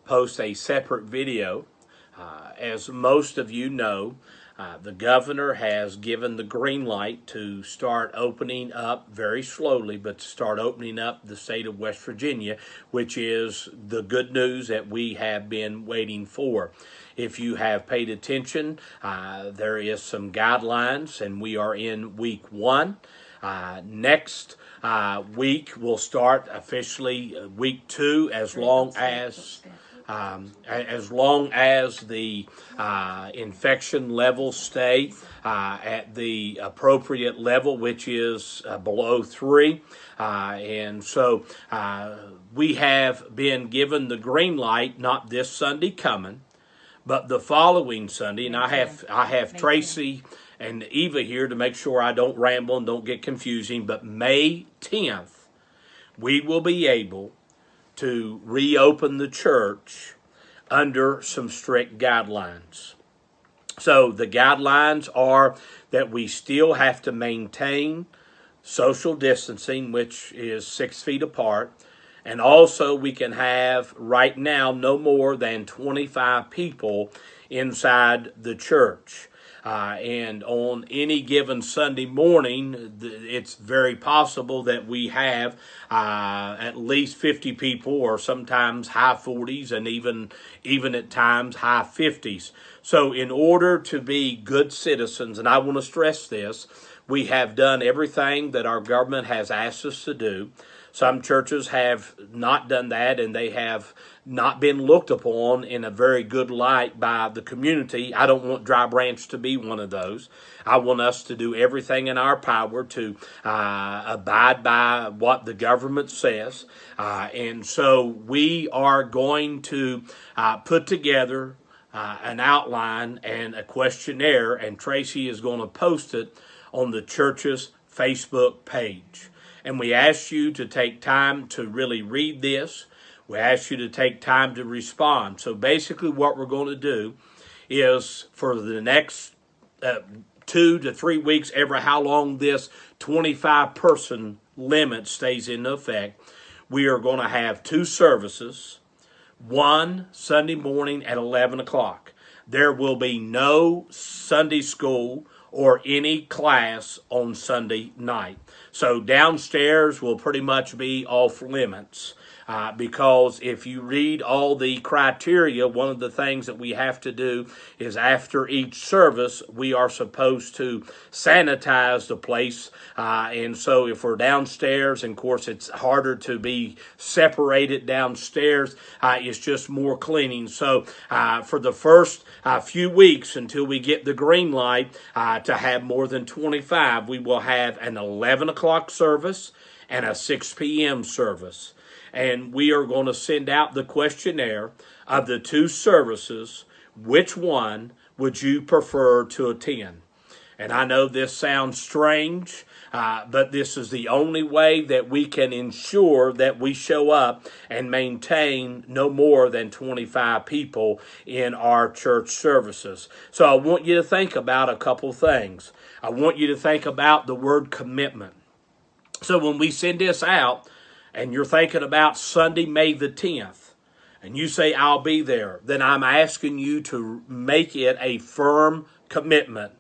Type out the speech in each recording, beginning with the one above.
post a separate video. As most of you know, the governor has given the green light to start opening up very slowly, but to start opening up the state of West Virginia, which is the good news that we have been waiting for. If you have paid attention, there is some guidelines, and we are in week 1. Next week we'll start officially week 2, as long as the infection levels stay at the appropriate level, which is below 3. And so we have been given the green light, not this Sunday coming, but the following Sunday. And I have Tracy and Eva here to make sure I don't ramble and don't get confusing. But May 10th, we will be able to reopen the church under some strict guidelines. So the guidelines are that we still have to maintain social distancing, which is 6 feet apart. And also we can have right now no more than 25 people inside the church. And on any given Sunday morning, it's very possible that we have at least 50 people, or sometimes high 40s, and even at times high 50s. So in order to be good citizens, and I want to stress this, we have done everything that our government has asked us to do. Some churches have not done that, and they have not been looked upon in a very good light by the community. I don't want Dry Branch to be one of those. I want us to do everything in our power to abide by what the government says. And so we are going to put together an outline and a questionnaire, and Tracy is going to post it on the church's Facebook page. And we ask you to take time to really read this. We ask you to take time to respond. So basically what we're going to do is, for the next 2 to 3 weeks, ever how long this 25-person limit stays in effect, we are going to have 2 services, one Sunday morning at 11 o'clock. There will be no Sunday school or any class on Sunday night. So downstairs will pretty much be off limits. Because if you read all the criteria, one of the things that we have to do is after each service, we are supposed to sanitize the place. And so if we're downstairs, and of course it's harder to be separated downstairs, it's just more cleaning. So for the first few weeks, until we get the green light to have more than 25, we will have an 11 o'clock service and a 6 p.m. service. And we are going to send out the questionnaire of the 2 services. Which one would you prefer to attend? And I know this sounds strange, but this is the only way that we can ensure that we show up and maintain no more than 25 people in our church services. So I want you to think about a couple things. I want you to think about the word commitment. So when we send this out, and you're thinking about Sunday, May the 10th, and you say, I'll be there, then I'm asking you to make it a firm commitment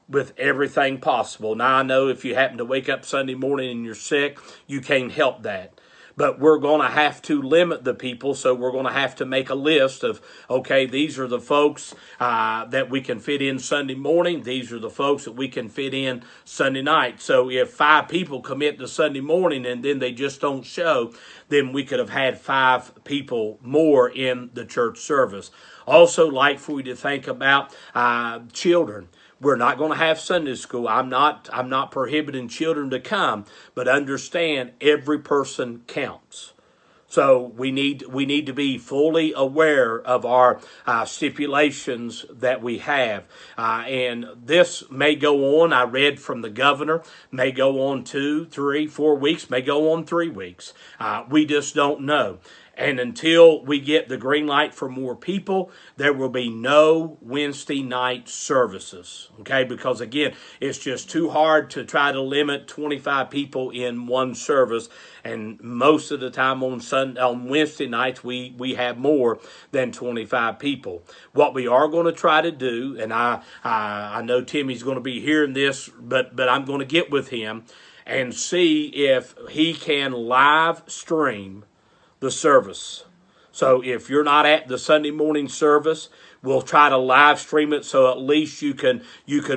with everything possible. Now, I know if you happen to wake up Sunday morning and you're sick, you can't help that. But we're going to have to limit the people, so we're going to have to make a list of, okay, these are the folks that we can fit in Sunday morning. These are the folks that we can fit in Sunday night. So if 5 people commit to Sunday morning and then they just don't show, then we could have had 5 people more in the church service. Also, like for you to think about children. We're not going to have Sunday school. I'm not prohibiting children to come, but understand every person counts. So we need to be fully aware of our stipulations that we have. And this may go on, I read from the governor, may go on 2, 3, 4 weeks, may go on 3 weeks. We just don't know. And until we get the green light for more people, there will be no Wednesday night services. Okay, because again, it's just too hard to try to limit 25 people in one service. And most of the time on Wednesday nights, we have more than 25 people. What we are going to try to do, and I know Timmy's going to be hearing this, but I'm going to get with him and see if he can live stream the service. So if you're not at the Sunday morning service, we'll try to live stream it, so at least you can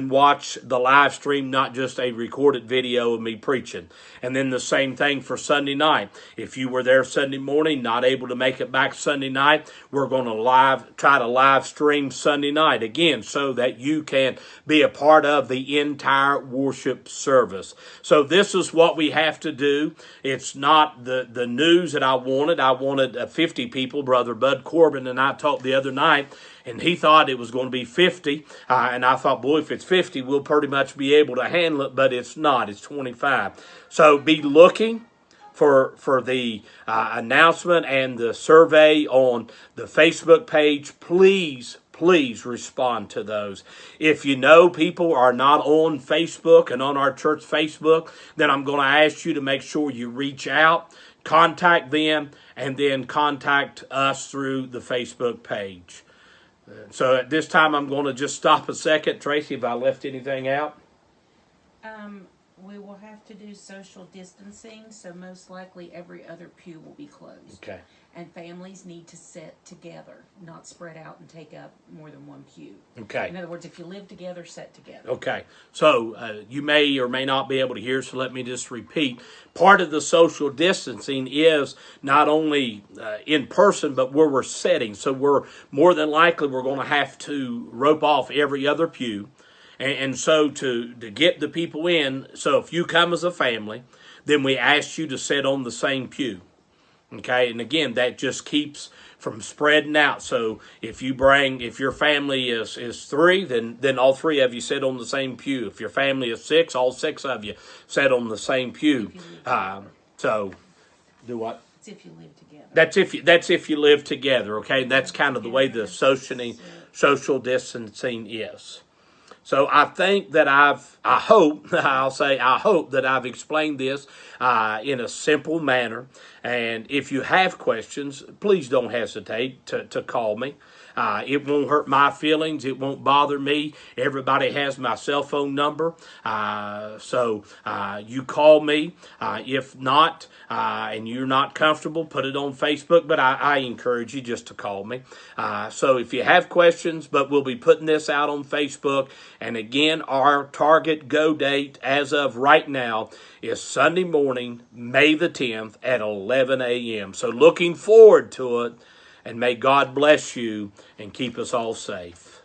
watch the live stream, not just a recorded video of me preaching. And then the same thing for Sunday night. If you were there Sunday morning, not able to make it back Sunday night, we're going to try to live stream Sunday night again, so that you can be a part of the entire worship service. So this is what we have to do. It's not the news that I wanted. I wanted 50 people. Brother Bud Corbin and I talked the other night, and he thought it was going to be 50. And I thought, boy, if it's 50, we'll pretty much be able to handle it. But it's not. It's 25. So be looking for the announcement and the survey on the Facebook page. Please respond to those. If you know people are not on Facebook and on our church Facebook, then I'm going to ask you to make sure you reach out, contact them, and then contact us through the Facebook page. So at this time, I'm going to just stop a second. Tracy, have I left anything out? We will have to do social distancing, so most likely every other pew will be closed. Okay. And families need to sit together, not spread out and take up more than one pew. Okay. In other words, if you live together, sit together. Okay. So you may or may not be able to hear, so let me just repeat. Part of the social distancing is not only in person, but where we're sitting. So we're more than likely we're going to have to rope off every other pew. And so to get the people in, so if you come as a family, then we ask you to sit on the same pew. Okay, and again, that just keeps from spreading out. So if your family is 3, then all 3 of you sit on the same pew. If your family is 6, all 6 of you sit on the same pew. So do what? It's if you live together. That's if you live together. Okay, and that's kind of the way the social distancing is. So I think that I hope that I've explained this in a simple manner. And if you have questions, please don't hesitate to call me. It won't hurt my feelings. It won't bother me. Everybody has my cell phone number. So you call me. If not, and you're not comfortable, put it on Facebook. But I encourage you just to call me. So if you have questions, but we'll be putting this out on Facebook. And again, our target go date as of right now is Sunday morning, May the 10th at 11 a.m. So looking forward to it. And may God bless you and keep us all safe.